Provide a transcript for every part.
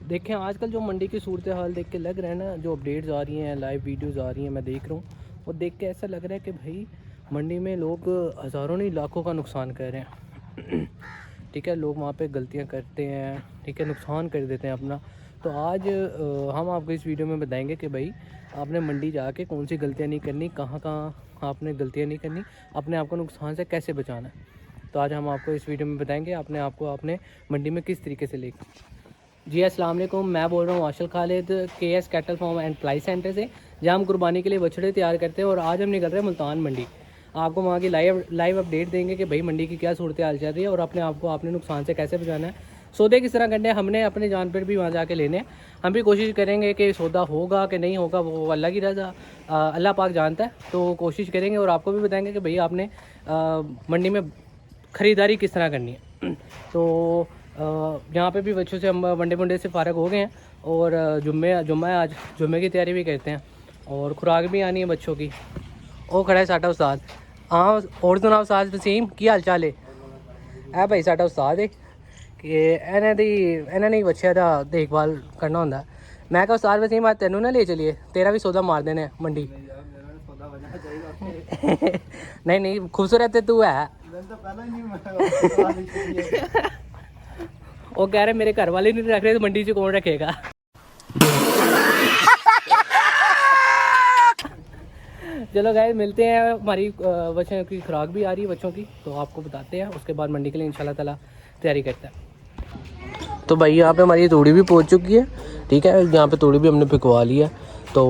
देखें आजकल जो मंडी की सूरत हाल देख के लग रहा है ना, जो अपडेट्स आ रही हैं, लाइव वीडियोस आ रही हैं, मैं देख रहा हूँ, वो देख के ऐसा लग रहा है कि भाई मंडी में लोग हज़ारों नहीं लाखों का नुकसान कर रहे हैं। ठीक है, लोग वहाँ पे गलतियाँ करते हैं, ठीक है, नुकसान कर देते हैं अपना। तो आज हम आपको इस वीडियो में बताएंगे कि भाई आपने मंडी जाके कौन सी गलतियाँ नहीं करनी, कहाँ कहाँ आपने गलतियाँ नहीं करनी, अपने आप को नुकसान से कैसे बचाना है। तो आज हम आपको इस वीडियो में बताएंगे अपने आप को आपने मंडी में किस तरीके से लेकर। जी अस्सलाम वालेकुम, मैं बोल रहा हूँ Ashil Khalid KS cattle farm and ply centre से, जहाँ हम कुर्बानी के लिए बछड़े तैयार करते हैं। और आज हम निकल रहे हैं मुल्तान मंडी। आपको वहाँ की लाइव अपडेट देंगे कि भाई मंडी की क्या सूरत हाल चल रही है और अपने आप को आपने नुकसान से कैसे बचाना है, सौदे किस तरह करने हैं। हमने अपने जान पर भी वहाँ जाके लेने हैं। हम भी कोशिश करेंगे कि सौदा होगा कि नहीं होगा, वो अल्लाह की रज़ा, अल्लाह पाक जानता है। तो कोशिश करेंगे और आपको भी बताएँगे कि भाई आपने मंडी में ख़रीदारी किस तरह करनी है। तो यहाँ पे भी बच्चों से हम वनडे से फ़ारग हो गए हैं और जुम्मा है आज, जुम्मे की तैयारी भी करते हैं और खुराक भी आनी है बच्चों की। वो खड़ा है साडा उस्ताद। हाँ, और तो ना उस्ताद वसीम की हाल चाल है भाई। साडा उस्ताद है कि इन्हें नहीं बच्चे का देखभाल करना होंगे। मैं कहा उस्ताद वसीम आज तेनों ना ले चलिए, तेरा भी सौदा मार देने मंडी। नहीं खूबसूरत तू है। वो कह रहे मेरे घर वाले नहीं रख रहे तो मंडी से कौन रखेगा। चलो गाइस, मिलते हैं। हमारी बच्चों की खुराक भी आ रही है बच्चों की, तो आपको बताते हैं। उसके बाद मंडी के लिए इंशाल्लाह ताला तैयारी करते हैं। तो भाई यहाँ पे हमारी तूड़ी भी पहुँच चुकी है। ठीक है, यहाँ पे तूड़ी भी हमने पिकवा ली है। तो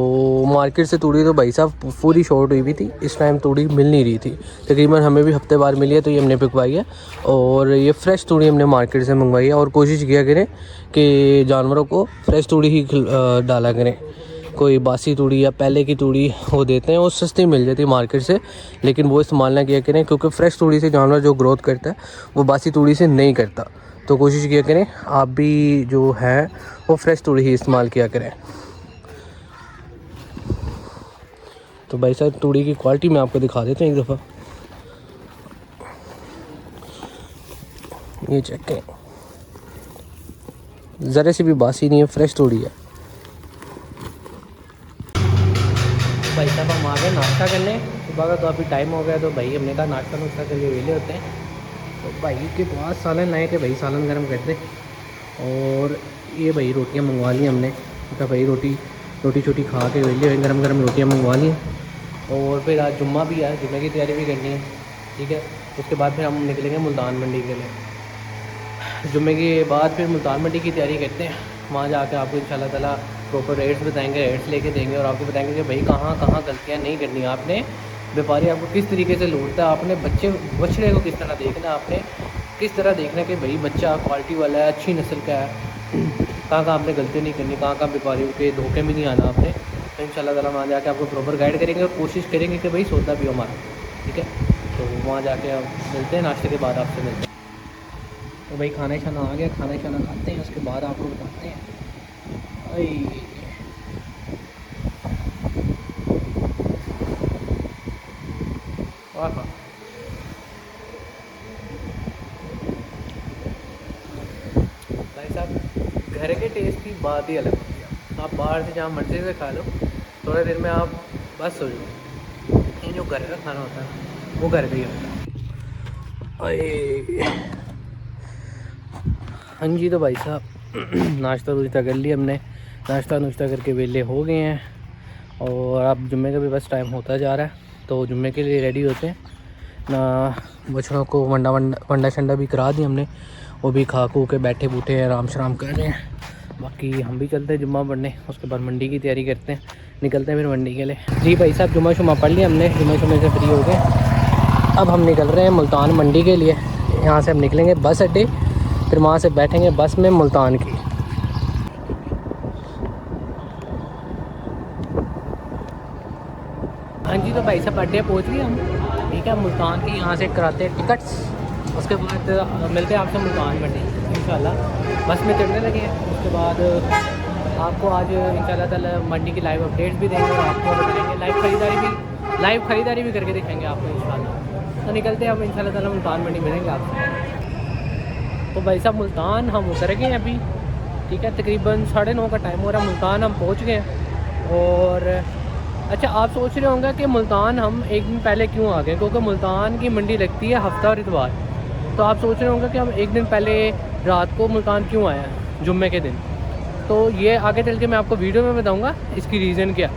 मार्केट से तूड़ी तो भाई साहब पूरी शॉर्ट हुई भी थी, इस टाइम तूड़ी मिल नहीं रही थी। तकरीबन हमें भी हफ्ते बाद मिली है, तो ये हमने पिकवाई है। और ये फ्रेश तूड़ी हमने मार्केट से मंगवाई है और कोशिश किया करें कि जानवरों को फ्रेश तूड़ी ही डाला करें। कोई बासी तूड़ी या पहले की तूड़ी वो देते हैं, वो सस्ती मिल जाती है मार्केट से, लेकिन वो इस्तेमाल ना किया करें, क्योंकि फ्रेश तूड़ी से जानवर जो ग्रोथ करता है वो बासी तूड़ी से नहीं करता। तो कोशिश किया करें आप भी जो है वो फ्रेश तूड़ी ही इस्तेमाल किया करें। तो भाई साहब तूड़ी की क्वालिटी मैं आपको दिखा देता हूँ एक दफ़ा। ये चेक करें, ज़रा सी भी बासी नहीं है, फ्रेश तूड़ी है। भाई साहब हम आ गए नाश्ता करने सुबह का, तो अभी टाइम हो गया, तो भाई हमने कहा नाश्ता नुश्ता करके वेले होते हैं। तो भाई के पास सालन लाए कि भाई सालन गर्म कर दे। और ये भाई रोटियां मंगवा ली हमने, तो भाई रोटी छोटी खा के वेले हुए, गरम गरम रोटियां मंगवा ली। और फिर आज जुम्मा भी है, जुम्मे की तैयारी भी करनी है। ठीक है, उसके बाद फिर हम निकलेंगे मुल्तान मंडी के लिए। जुम्मे के बाद फिर मुल्तान मंडी की तैयारी करते हैं। वहाँ जाकर आपको इंशाल्लाह ताला प्रॉपर रेट्स बताएंगे, रेट्स लेके देंगे और आपको बताएंगे कि भाई कहाँ कहाँ गलतियाँ नहीं करनी आपने, व्यापारी आपको किस तरीके से लूटता है, आपने बछड़े को किस तरह देखना, आपने किस तरह देखना कि भाई बच्चा क्वालिटी वाला है, अच्छी नस्ल का है, कहाँ कहाँ आपने गलती नहीं करनी, कहाँ कहाँ व्यापारियों के धोखे में नहीं आना आपने। तो इंशाल्लाह ताला वहाँ जाके आपको प्रॉपर गाइड करेंगे और कोशिश करेंगे कि भाई सौदा भी हमारा। ठीक है, तो वहाँ जाके आप मिलते हैं, नाश्ते के बाद आपसे मिलते हैं। तो भाई खाना शाना आ गया, खाना शाना खाते हैं, उसके बाद आपको बताते हैं। वाह भाई साहब, घर के टेस्ट की बात ही अलग होती है। आप बाहर से जहाँ मर्जी से खा लो, थोड़ी देर में आप बस हो जाओ। ये जो घर का खाना होता है वो घर का ही होता है। हाँ जी, तो भाई साहब नाश्ता नुश्ता कर लिया हमने, नाश्ता नुश्ता करके वेले हो गए हैं। और अब जुम्मे का भी बस टाइम होता जा रहा है, तो जुम्मे के लिए रेडी होते हैं ना। बछड़ों को वंडा शंडा भी करा दी हमने, वो भी खा खू के बैठे बूठे हैं, आराम शराम कर रहे हैं। बाकी हम भी चलते हैं जुम्मा पढ़ने, उसके बाद मंडी की तैयारी करते हैं, निकलते हैं फिर मंडी के लिए। जी भाई साहब, जुम्मा शुमा पढ़ लिया हमने, जुम्मे शुमे से फ्री हो गए। अब हम निकल रहे हैं मुल्तान मंडी के लिए। यहाँ से हम निकलेंगे बस अड्डे, फिर वहाँ से बैठेंगे बस में मुल्तान की। हाँ जी, तो भाई साहब अड्डे पहुँच गए हम। ठीक है, मुल्तान की यहाँ से कराते हैं टिकट्स, उसके बाद मिलते हैं आपसे मुल्तान मंडी इंशाल्लाह। बस में चढ़ने लगे हैं, उसके बाद आपको आज इंशाल्लाह ताला मंडी की लाइव अपडेट्स भी देंगे और आपको बताएंगे लाइव ख़रीदारी भी करके दिखाएंगे आपको इंशाल्लाह। तो निकलते हैं अब इंशाल्लाह ताला मुल्तान मंडी मिलेंगे आपसे। तो भाई साहब मुल्तान हम उतर गए हैं अभी, ठीक है, तकरीबन 9:30 का टाइम हो रहा है। मुल्तान हम पहुँच गए हैं। और अच्छा, आप सोच रहे होंगे कि मुल्तान हम एक दिन पहले क्यों आ गए, क्योंकि मुल्तान की मंडी लगती है हफ्ता और इतवार। तो आप सोच रहे होंगे कि हम एक दिन पहले रात को मुल्तान क्यों आए हैं जुम्मे के दिन। तो ये आगे चल के मैं आपको वीडियो में बताऊंगा इसकी रीज़न क्या,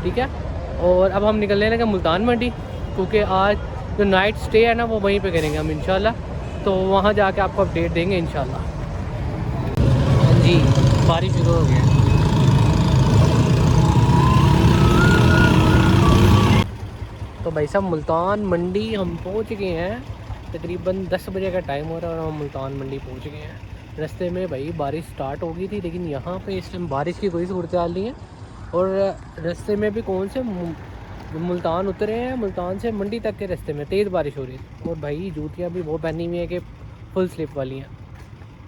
ठीक है। और अब हम निकलने लगे मुल्तान मंडी, क्योंकि आज जो नाइट स्टे है ना वो वहीं पे करेंगे हम इंशाल्लाह। तो वहाँ जाके आपको अपडेट देंगे इंशाल्लाह। हाँ जी, बारिश शुरू हो गया। तो भाई साहब मुल्तान मंडी हम पहुँच गए हैं। तकरीबन 10 बजे का टाइम हो रहा है और हम मुल्तान मंडी पहुँच गए हैं। रास्ते में भाई बारिश स्टार्ट हो गई थी, लेकिन यहाँ पे इस टाइम बारिश की कोई सूरत हाल नहीं है। और रास्ते में भी कौन से मुल्तान उतरे हैं, मुल्तान से मंडी तक के रास्ते में तेज़ बारिश हो रही है। और भाई जूतियाँ भी वो पहनी हुई है कि फुल स्लिप वाली हैं।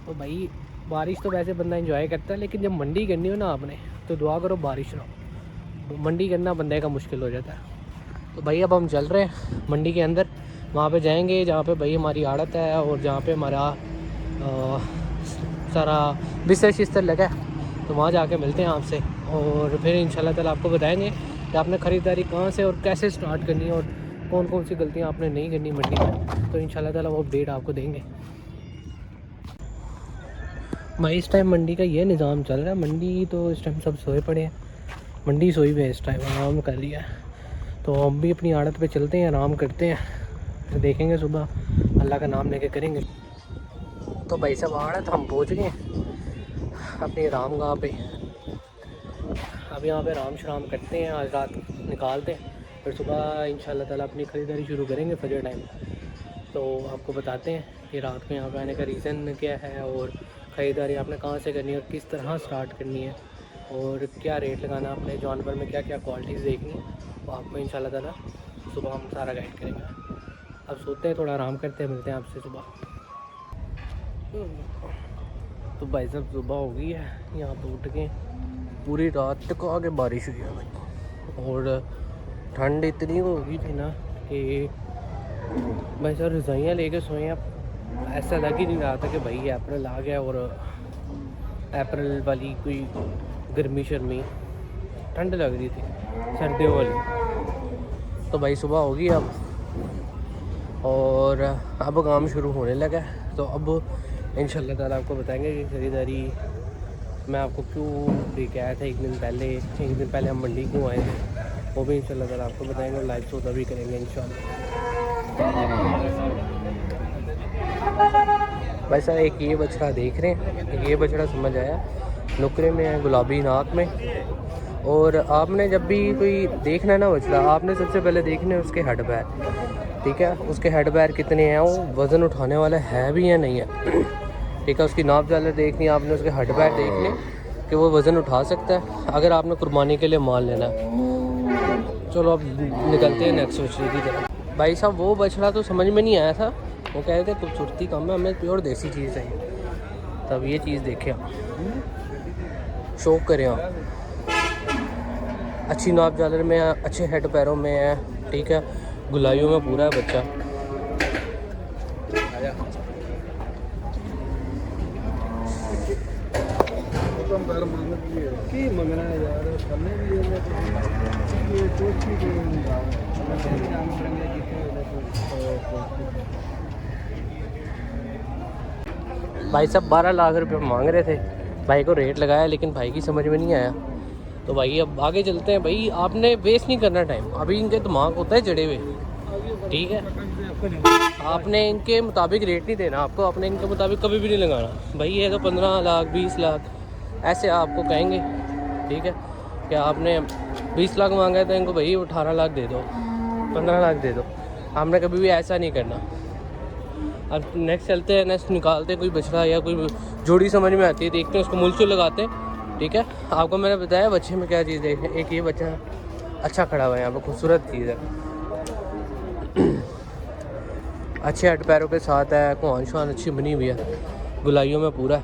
तो भाई बारिश तो वैसे बंदा एंजॉय करता है, लेकिन जब मंडी करनी हो ना आपने, तो दुआ करो बारिश ना हो। तो मंडी करना बंदे का मुश्किल हो जाता है। तो भाई अब हम चल रहे हैं मंडी के अंदर, वहाँ पे जाएंगे जहाँ पे भाई हमारी आड़त है और जहाँ पे हमारा सारा बिस्तर शिस्तर लगा है। तो वहाँ जाके मिलते हैं आपसे और फिर इंशाल्लाह ताला आपको बताएंगे कि आपने ख़रीदारी कहाँ से और कैसे स्टार्ट करनी है और कौन कौन सी गलतियाँ आपने नहीं करनी मंडी में। तो इंशाल्लाह ताला वो अपडेट आपको देंगे। भाई इस टाइम मंडी का ये निज़ाम चल रहा है, मंडी तो इस टाइम सब सोए पड़े हैं, मंडी सोई हुई है इस टाइम, आराम कर लिया है। तो हम भी अपनी आड़त पे चलते हैं, आराम करते हैं, फिर देखेंगे सुबह अल्लाह का नाम लेके करेंगे। तो भाई साहब आड़त हम पहुँच गए अपनी आराम गाह पे। अब यहाँ पे आराम शराम करते हैं, आज रात निकालते हैं, फिर सुबह इंशाल्लाह ताला अपनी ख़रीदारी शुरू करेंगे फजर टाइम। तो आपको बताते हैं कि रात को यहाँ पे आने का रीज़न क्या है और ख़रीदारी आपने कहाँ से करनी है और किस तरह स्टार्ट करनी है और क्या रेट लगाना है, अपने जानवर में क्या क्या क्वालिटीज़ देखनी है, तो आपको इंशाल्लाह ताला सुबह हम सारा गाइड करेंगे। अब सोते हैं, थोड़ा आराम करते हैं, मिलते हैं आपसे सुबह। तो भाई साहब सुबह हो गई है, यहाँ पे उठ के पूरी रात तक आगे बारिश हुई है भाई, और ठंड इतनी हो गई थी ना कि भाई साहब रज़ाइयाँ लेके सोए। अब ऐसा लग ही नहीं रहा था कि भाई अप्रैल आ गया और अप्रैल वाली कोई गर्मी शर्मी ठंड लग रही थी, सर्दियों वाली। तो भाई सुबह होगी अब और अब काम शुरू होने लगा है। तो अब इंशाल्लाह ताला आपको बताएंगे कि ख़रीदारी मैं आपको क्यों लेके आया था एक दिन पहले हम मंडी क्यों आए थे, वो भी इंशाल्लाह ताला आपको बताएंगे और लाइव सौदा भी करेंगे इंशाल्लाह। भाई साहब एक ये बछड़ा देख रहे हैं, ये बछड़ा समझ आया, नुकरे में है, गुलाबी नाक में। और आपने जब भी कोई देखना है ना बछड़ा, आपने सबसे पहले देखने है उसके हेड पैर, ठीक है, उसके हेड पैर कितने हैं, वो वज़न उठाने वाला है भी या नहीं है, ठीक है। उसकी नाप झालर देखनी है आपने, उसके हेड पैर देखने कि वो वज़न उठा सकता है अगर आपने कुर्बानी के लिए माल लेना है। चलो अब निकलते हैं नेक्स्ट बछड़े की तरफ। भाई साहब वो बछड़ा तो समझ में नहीं आया था, वो कह रहे थे खूबसूरती कम है, हमें प्योर देसी चीज़ चाहिए। तब ये चीज़ देखें आप, शौक करें आप, अच्छी नाप झालर में है, अच्छे हेड पैरों में है, ठीक है, गुलाइयों में पूरा है बच्चा। भाई साहब 12 लाख रुपये मांग रहे थे, भाई को रेट लगाया लेकिन भाई की समझ में नहीं आया। तो भाई अब आगे चलते हैं। भाई आपने वेस्ट नहीं करना टाइम, अभी इनके दिमाग होता है जड़े हुए, ठीक है, आपने इनके मुताबिक रेट नहीं देना, आपको अपने इनके मुताबिक कभी भी नहीं लगाना। भाई ये तो 15 लाख 20 लाख ऐसे आपको कहेंगे, ठीक है, कि आपने 20 लाख मांगा है तो इनको भाई 18 लाख दे दो, 15 लाख दे दो, आपने कभी भी ऐसा नहीं करना। अब नेक्स्ट चलते हैं, नेक्स्ट निकालते हैं कोई बछड़ा या कोई जोड़ी समझ में आती है, देखते हैं उसको मुल्चू लगाते हैं, ठीक है। आपको मैंने बताया बच्चे में क्या चीज़ देखें, एक ये बच्चा अच्छा खड़ा हुआ है यहाँ पर, खूबसूरत चीज़ है, अच्छे हट पैरों के साथ है, कुआन शान अच्छी बनी हुई है, गुलाइयों में पूरा है।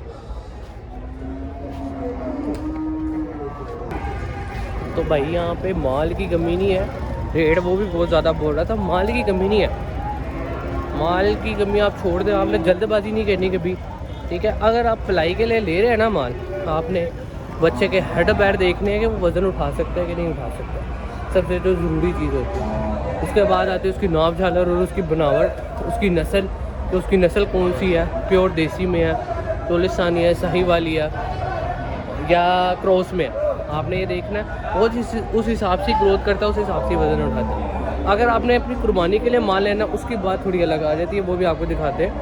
तो भाई यहाँ पे माल की कमी नहीं है, रेट वो भी बहुत ज़्यादा बोल रहा था, माल की कमी नहीं है, माल की कमी आप छोड़ दें, आपने जल्दबाजी नहीं करनी कभी, ठीक है। अगर आप पलाई के लिए ले रहे हैं ना माल, आपने बच्चे के हेड पैर देखने हैं कि वो वज़न उठा सकते हैं कि नहीं उठा सकते, सबसे जो ज़रूरी चीज़ होती है। उसके बाद आती है उसकी नाप झालर और उसकी बनावट, उसकी नस्ल, तो उसकी नस्ल कौन सी है, प्योर देसी में है, टोलिस्तानी है, साहिवाली है या क्रॉस में है। आपने ये देखना है, वो उस हिसाब से ग्रोथ करता है, उस हिसाब से वज़न उठाता है। अगर आपने अपनी कुर्बानी के लिए माल लेना, उसकी बात थोड़ी अलग आ जाती है, वो भी आपको दिखाते हैं।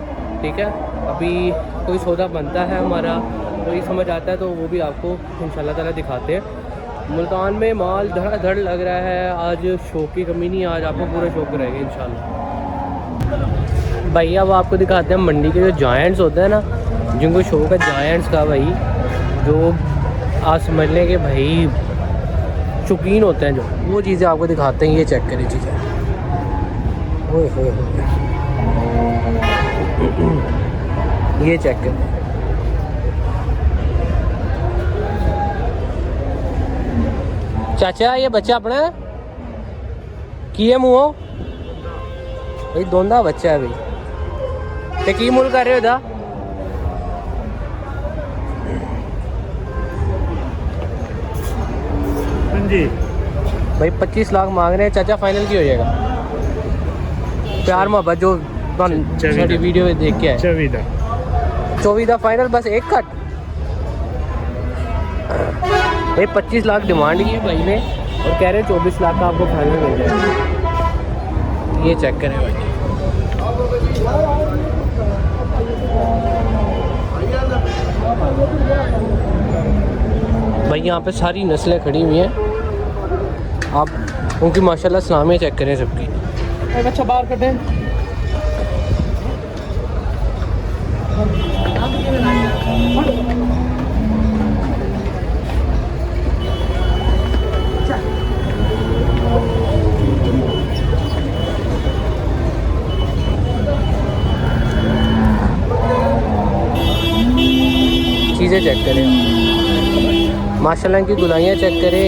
ठीक है, अभी कोई सौदा बनता है हमारा, कोई समझ आता है तो वो भी आपको इंशाल्लाह ताला दिखाते हैं। मुल्तान में माल धड़ाधड़ लग रहा है, आज शौक की कमी नहीं, आज आपको पूरा शौक रहेगा इंशाल्लाह। भाई अब आपको दिखाते हैं मंडी के जो जायंट्स होते हैं ना, जिनको शौक है जायंट्स का भाई, जो आज समझ लें कि भाई शौकीन होते हैं, जो वो चीज़ें आपको दिखाते हैं। ये चेक करें चीज़ें, ओए होए होए, ये चेक करें। चाचा ये बच्चा अपना की मुँह भाई, दोंदा बच्चा है भाई, ते की मुल कर रहे हो दा? जी भाई 25 लाख मांग रहे हैं चाचा, फाइनल की हो जाएगा? प्यार मोहब्बत जो सारी वीडियो में देख के आए, 24 दा फाइनल, बस एक कट। भाई 25 लाख डिमांड की है भाई ने, और कह रहे हैं 24 लाख का आपको फाइनल मिल जाएगा। ये चेक करें भाई, भाई यहाँ पे सारी नस्लें खड़ी हुई हैं, आप उनकी माशाल्लाह सलामियाँ चेक करें सबकी। अच्छा बाहर कटें, चीज़ें चेक करें माशाल्लाह, इनकी गुलाइयाँ चेक करें,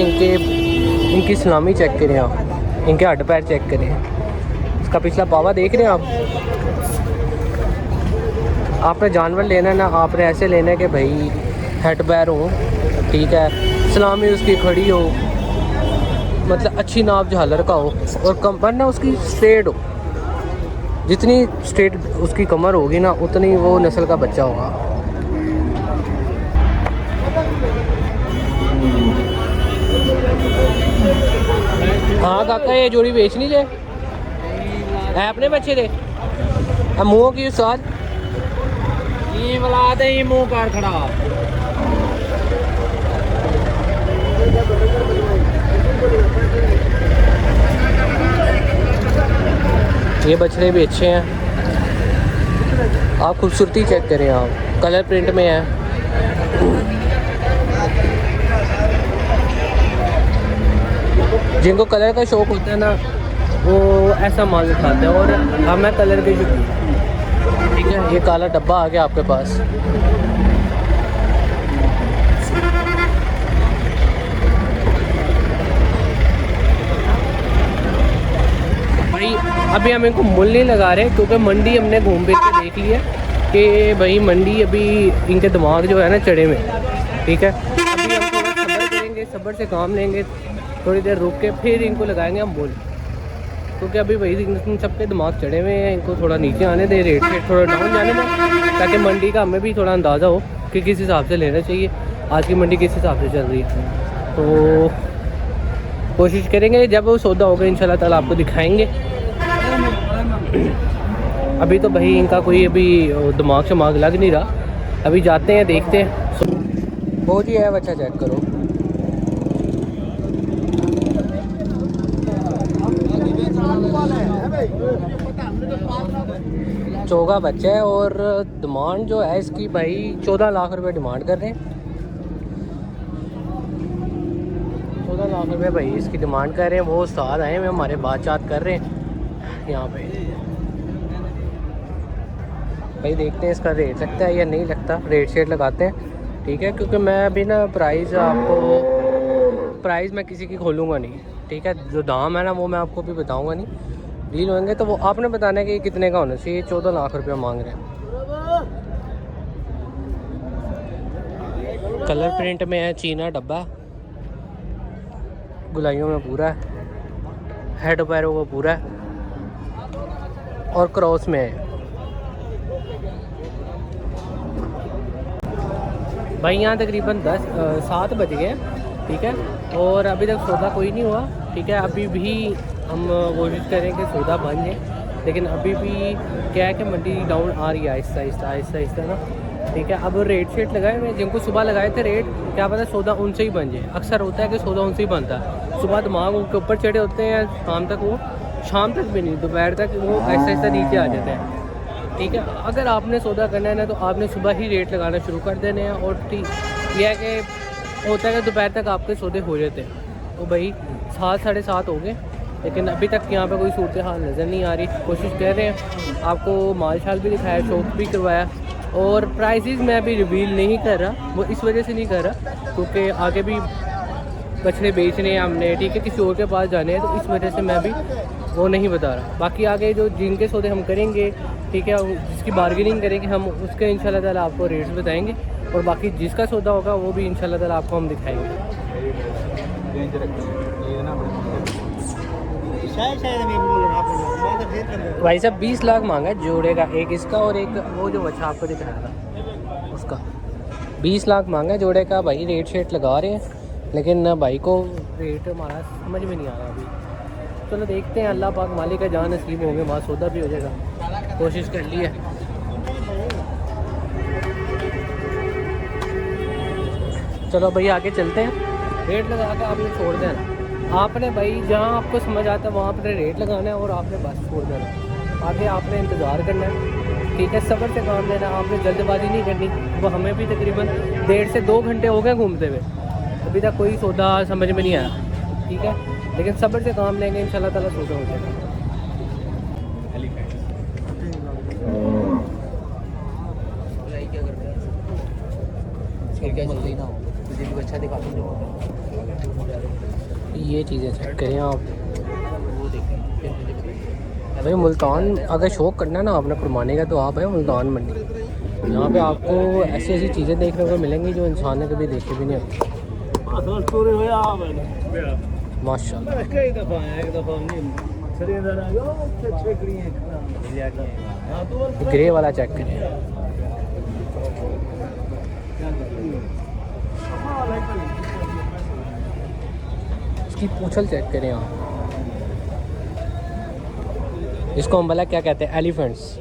इनकी सलामी चेक करें आप, इनके हड्ड पैर चेक करें, इसका पिछला पावा देख रहे हैं आप। आपने जानवर लेना है ना, आपने ऐसे लेना है कि भाई हेड पैर हो, ठीक है, सलामी उसकी खड़ी हो, मतलब अच्छी नाप झालर का हो, और कमर ना उसकी स्ट्रेट हो। जितनी स्ट्रेट उसकी कमर होगी ना, उतनी वो नस्ल का बच्चा होगा। हाँ काका, ये जोड़ी बेचनी है अपने बच्चे दे, मुँह की साथ बुला दे, मुँह कर खड़ा। ये बछड़े भी अच्छे हैं, आप खूबसूरती चेक करें, आप कलर प्रिंट में है। जिनको कलर का शौक़ होता है ना, वो ऐसा माल उठाते हैं, और हम हैं कलर के शौकीन। ठीक है, ये काला डब्बा आ गया आपके पास। भाई अभी हम इनको मूल्य नहीं लगा रहे, क्योंकि मंडी हमने घूम फिर के देख लिया कि भाई मंडी अभी इनके दिमाग जो है ना चढ़े में। ठीक है, अभी हम थोड़ा सब्र करेंगे, सब्र से काम लेंगे, थोड़ी देर रुक के फिर इनको लगाएंगे हम मूल्य, क्योंकि अभी भाई इन सबके दिमाग चढ़े हुए हैं। इनको थोड़ा नीचे आने दे, रेट से थोड़ा डाउन जाने दें, ताकि मंडी का हमें भी थोड़ा अंदाज़ा हो कि किस हिसाब से लेना चाहिए, आज की मंडी किस हिसाब से चल रही है। तो कोशिश करेंगे जब वो सौदा होगा इंशाल्लाह ताला आपको दिखाएंगे। अभी तो भाई इनका कोई अभी दिमाग शमाग लग नहीं रहा, अभी जाते हैं देखते हैं। वो जी है बच्चा, चेक करो, चौगा बच्चा है, और डिमांड जो है इसकी भाई 14 लाख रुपए डिमांड कर रहे हैं। 14 लाख रुपए भाई इसकी डिमांड कर रहे हैं। वो साथ आए हुए हमारे बातचीत कर रहे हैं यहाँ पे। भाई देखते हैं इसका रेट लगता है या नहीं लगता, रेट शेट लगाते हैं। ठीक है, क्योंकि मैं अभी ना प्राइस मैं किसी की खोलूँगा नहीं। ठीक है, जो दाम है ना वो मैं आपको भी बताऊँगा नहीं, डील होंगे तो वो आपने बताना है कि कितने का होना चाहिए। 14 लाख रुपया मांग रहे हैं। कलर प्रिंट में है, चीना डब्बा, गुलाइयों में पूरा है, हेड पैरों को पूरा है और क्रॉस में है। भाई यहाँ तकरीबन 7 बज गए, ठीक है, और अभी तक सौदा कोई नहीं हुआ, ठीक है। अभी भी हम कोशिश करें कि सौदा बन जाए, लेकिन अभी भी क्या है कि मंडी डाउन आ रही है आहिस्ता आहिस्ता ना, ठीक है। अब रेट शेट लगाए हुए, जिनको सुबह लगाए थे रेट, क्या पता सौदा उनसे ही बन जाए। अक्सर होता है कि सौदा उनसे ही बनता है, सुबह दिमाग उनके ऊपर चढ़े होते हैं, शाम तक भी नहीं, दोपहर तक वो आहिस्ता नीचे आ जाते हैं, ठीक है। अगर आपने सौदा करना है ना तो आपने सुबह ही रेट लगाना शुरू कर देने हैं, और यह है कि होता है कि दोपहर तक आपके सौदे हो जाते हैं। तो भाई 7 साढ़े 7 हो गए, लेकिन अभी तक यहाँ पे कोई सूरत हाल नज़र नहीं आ रही। कोशिश कर रहे हैं, आपको माल शाल भी दिखाया, शॉप भी करवाया, और प्राइसेस मैं अभी रिवील नहीं कर रहा, वो इस वजह से नहीं कर रहा क्योंकि आगे भी बछड़े बेचने हैं हमने, ठीक है, किसी और के पास जाने हैं, तो इस वजह से मैं अभी वो नहीं बता रहा। बाकी आगे जो जिनके सौदे हम करेंगे, ठीक है, जिसकी बार्गेनिंग करेंगे हम, उसके इंशाल्लाह ताला आपको रेट्स बताएंगे, और बाकी जिसका सौदा होगा वो भी इंशाल्लाह ताला आपको हम दिखाएंगे। भाई साहब 20 लाख मांगा है जोड़े का, एक इसका और एक वो जो बच्चा आपको दिख रहा था उसका, 20 लाख मांगा है जोड़े का। भाई रेट शेट लगा रहे हैं, लेकिन भाई को रेट हमारा समझ में नहीं आ रहा अभी। चलो देखते हैं, अल्लाह पाक मालिक का जान नसीब होंगे, वहाँ सौदा भी हो जाएगा, कोशिश कर ली है। चलो भाई आगे चलते हैं, रेट लगा के आपने छोड़ देना। आपने भाई जहाँ आपको समझ आता है वहाँ आपने रेट लगाना है और आपने बस छोड़ देना। आगे आपने इंतज़ार करना है, ठीक है, सब्र से काम लेना, आपने जल्दबाजी नहीं करनी। वो हमें भी तकरीबन 1.5 से 2 घंटे हो गए घूमते हुए, अभी तक कोई सौदा समझ में नहीं आया, ठीक है, लेकिन सब्र से काम लेंगे, इंशाल्लाह ताला सौदा हो जाएगा। ये चीज़ें चेक करें आप, भाई मुल्तान अगर शौक़ करना है ना आपने कुर्बानी का, तो आप है मुल्तान मंडी, यहाँ पे आपको ऐसी ऐसी चीज़ें देखने को मिलेंगी जो इंसान ने कभी देखी भी नहीं होती। माशाल्लाह ग्रे वाला चेक करें, इसकी पूंछल चेक करें आप, इसको हम भला क्या कहते हैं, एलिफेंट्स।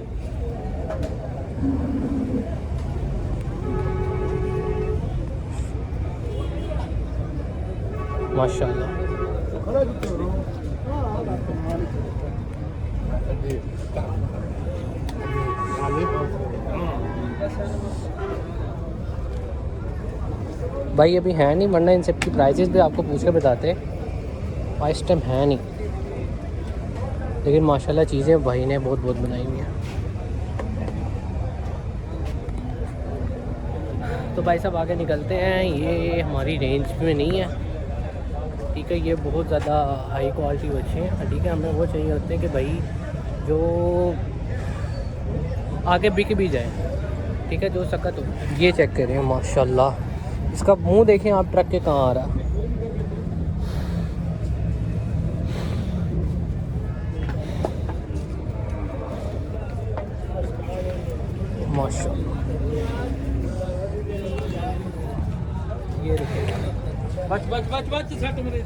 माशाल्लाह भाई अभी है नहीं, वरना इन सब की प्राइसेस भी आपको पूछ के बताते, इस टाइम है नहीं, लेकिन माशाल्लाह चीज़ें भाई ने बहुत बनाई हुई हैं। तो भाई साहब आगे निकलते हैं, ये हमारी रेंज में नहीं है, ठीक है, ये बहुत ज़्यादा हाई क्वालिटी बच्चे हैं, ठीक है, हमें वो चाहिए होते हैं कि भाई जो आगे बिक भी जाए, ठीक है, जो सकत हो। ये चेक करें माशाल्लाह, इसका मुंह देखें आप, ट्रक के कहाँ आ रहा, माशाल्लाह। ये बच सेट मेरे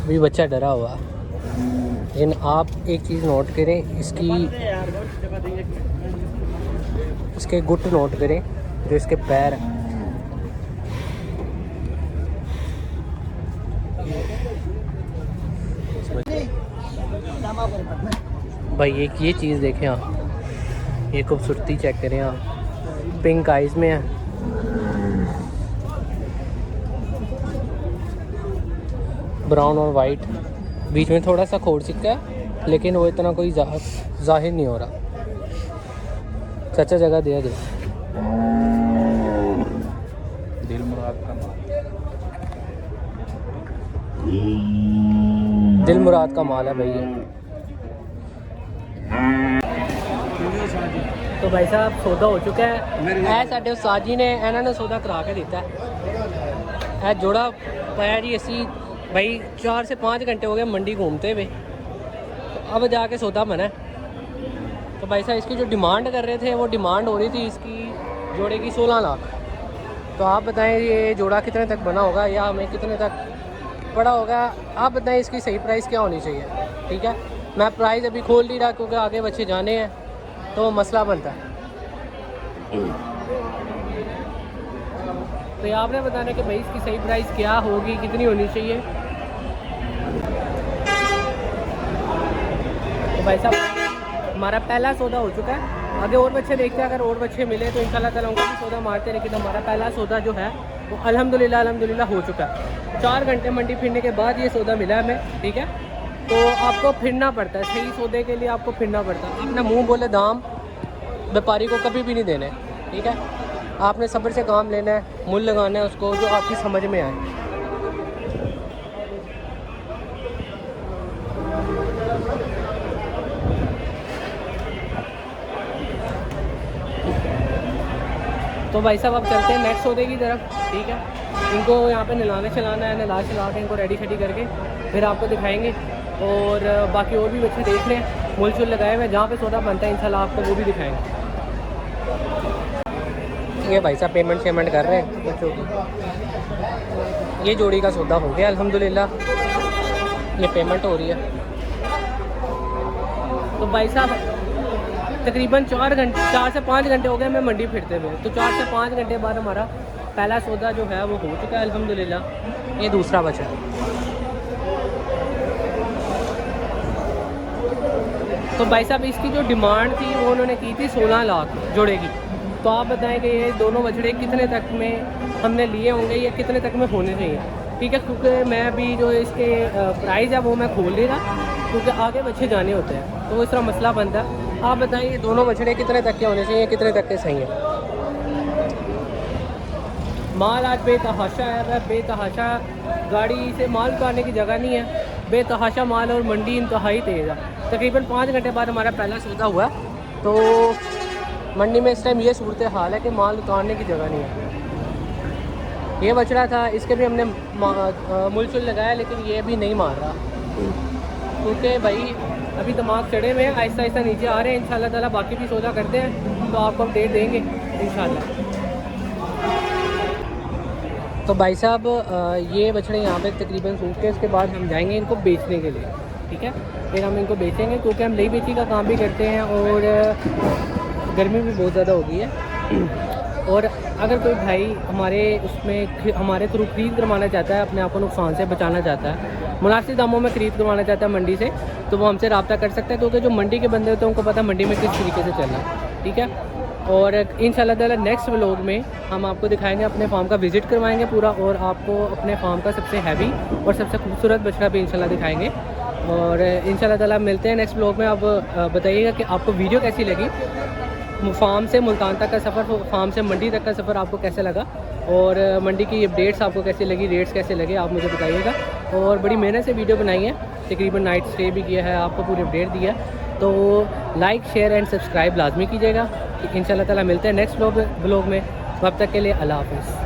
भी बच्चा डरा हुआ, लेकिन आप एक चीज़ नोट करें, इसके गुट नोट करें, जो इसके पैर हैं, भाई एक ये चीज़ देखें आप, ये खूबसूरती चेक करें आप, पिंक आइज़ में है, ब्राउन और वाइट, बीच में थोड़ा सा खोड़ सिक्का है, लेकिन वो इतना कोई जाहिर नहीं हो रहा। चाचा जगह दे दे, दिल मुराद का माल है भैया। तो भाई साहब सौदा हो चुका है। ਇਹ ਸਾਡੇ ਉਸਤਾਦ ਜੀ ਨੇ ਇਹਨਾਂ ਨੇ ਸੌਦਾ ਕਰਾ ਕੇ ਦਿੱਤਾ है। ਇਹ जोड़ा पाया जी ਅਸੀਂ भाई 4 से 5 घंटे हो गए मंडी घूमते हुए, तो अब जाके सौदा बना है। तो भाई साहब इसकी जो डिमांड कर रहे थे वो डिमांड हो रही थी इसकी जोड़े की 16 लाख। तो आप बताएं ये जोड़ा कितने तक बना होगा या हमें कितने तक पड़ा होगा, आप बताएं इसकी सही प्राइस क्या होनी चाहिए। ठीक है, मैं प्राइस अभी खोल नहीं रहा क्योंकि आगे बच्चे जाने हैं तो मसला बनता है। तो ये आपने बताना कि भाई इसकी सही प्राइस क्या होगी, कितनी होनी चाहिए। तो भाई साहब हमारा पहला सौदा हो चुका है। आगे और बच्चे देखते हैं, अगर और बच्चे मिले तो इंशाल्लाह ताला उनका भी सौदा मारते, लेकिन हमारा पहला सौदा जो है वो अल्हम्दुलिल्लाह हो चुका है। 4 घंटे मंडी फिरने के बाद ये सौदा मिला है हमें। ठीक है, तो आपको फिरना पड़ता है, सही सौदे के लिए आपको फिरना पड़ता है। अपना मुंह बोले दाम व्यापारी को कभी भी नहीं देने। ठीक है, आपने सब्र से काम लेना है, मूल्य लगाना है उसको जो आपकी समझ में आए। तो भाई साहब अब चलते हैं नेक्स्ट सौदे की तरफ। ठीक है, इनको यहाँ पे नहलाना चलाना है, नहला चला के इनको रेडी शेडी करके फिर आपको दिखाएंगे। और बाकी और भी बच्चे देख रहे हैं, मूल शूल लगाए हुए, जहाँ पे सौदा बनता है इंशाल्लाह आपको वो भी दिखाएंगे। ये भाई साहब पेमेंट कर रहे हैं बच्चों की। ये जोड़ी का सौदा हो गया अल्हम्दुलिल्लाह, ये पेमेंट हो रही है। तो भाई साहब तकरीबन 4 से 5 घंटे हो गए हमें मंडी फिरते हुए। तो 4 से 5 घंटे बाद हमारा पहला सौदा जो है वो हो चुका है अल्हम्दुलिल्लाह। ये दूसरा बचा है। तो भाई साहब इसकी जो डिमांड थी वो उन्होंने की थी 16 लाख जोड़े की। तो आप बताएं कि ये दोनों बछड़े कितने तक में हमने लिए होंगे या कितने तक में होने चाहिए। ठीक है, क्योंकि मैं अभी जो इसके प्राइस है वो मैं खोल नहीं रहा क्योंकि आगे बच्चे जाने होते हैं, तो इस तरह मसला बनता है। आप बताइए दोनों बछड़े कितने तक के होने चाहिए, कितने तक के सही हैं। माल आज बेतहाशा है, वह बेतहाशा, गाड़ी से माल उतारने की जगह नहीं है, बेतहाशा माल और मंडी इंतहाई तेज़ है। तकरीबन 5 घंटे बाद हमारा पहला सौदा हुआ। तो मंडी में इस टाइम ये सूरत हाल है कि माल उतारने की जगह नहीं है। ये बछड़ा था, इसके भी हमने मुलचुल लगाया लेकिन ये भी नहीं मार रहा क्योंकि भाई अभी दिमाग चढ़े हुए हैं, आहिस्ता आहिस्ता नीचे आ रहे हैं। इंशाल्लाह ताला बाकी भी सौदा करते हैं तो आपको अपडेट देंगे इंशाल्लाह। तो भाई साहब ये बछड़े यहाँ पे तकरीबन सूख के इसके बाद हम जाएंगे इनको बेचने के लिए। ठीक है, फिर हम इनको बेचेंगे क्योंकि हम लई बेची का काम भी करते हैं और गर्मी भी बहुत ज़्यादा हो गई है। और अगर कोई भाई हमारे थ्रू खरीद करवाना चाहता है, अपने आप को नुकसान से बचाना चाहता है, मुनासिब दामों में ख़रीद करवाना चाहता है मंडी से, तो वो हमसे रब्ता कर सकता है क्योंकि जो मंडी के बंदे होते हैं उनको पता है मंडी में किस तरीके से चलना है। ठीक है, और इंशाल्लाह ताला नेक्स्ट व्लॉग में हम आपको दिखाएंगे, अपने फार्म का विज़िट करवाएंगे पूरा और आपको अपने फार्म का सबसे हैवी और सबसे खूबसूरत बछड़ा भी इंशाल्लाह दिखाएंगे। और इंशाल्लाह ताला मिलते हैं नेक्स्ट व्लॉग में। आप बताइएगा कि आपको वीडियो कैसी लगी, फार्म से मुल्तान तक का सफ़र, फार्म से मंडी तक का सफ़र आपको कैसे लगा और मंडी की अपडेट्स आपको कैसी लगी, रेट्स कैसे लगे, आप मुझे बताइएगा। और बड़ी मेहनत से वीडियो बनाई है, तकरीबन नाइट स्टे भी किया है, आपको पूरी अपडेट दिया। तो लाइक शेयर एंड सब्सक्राइब लाजमी कीजिएगा। इंशाल्लाह ताला मिलते हैं नेक्स्ट व्लॉग में। तब तक के लिए अल्लाह हाफ़िज़।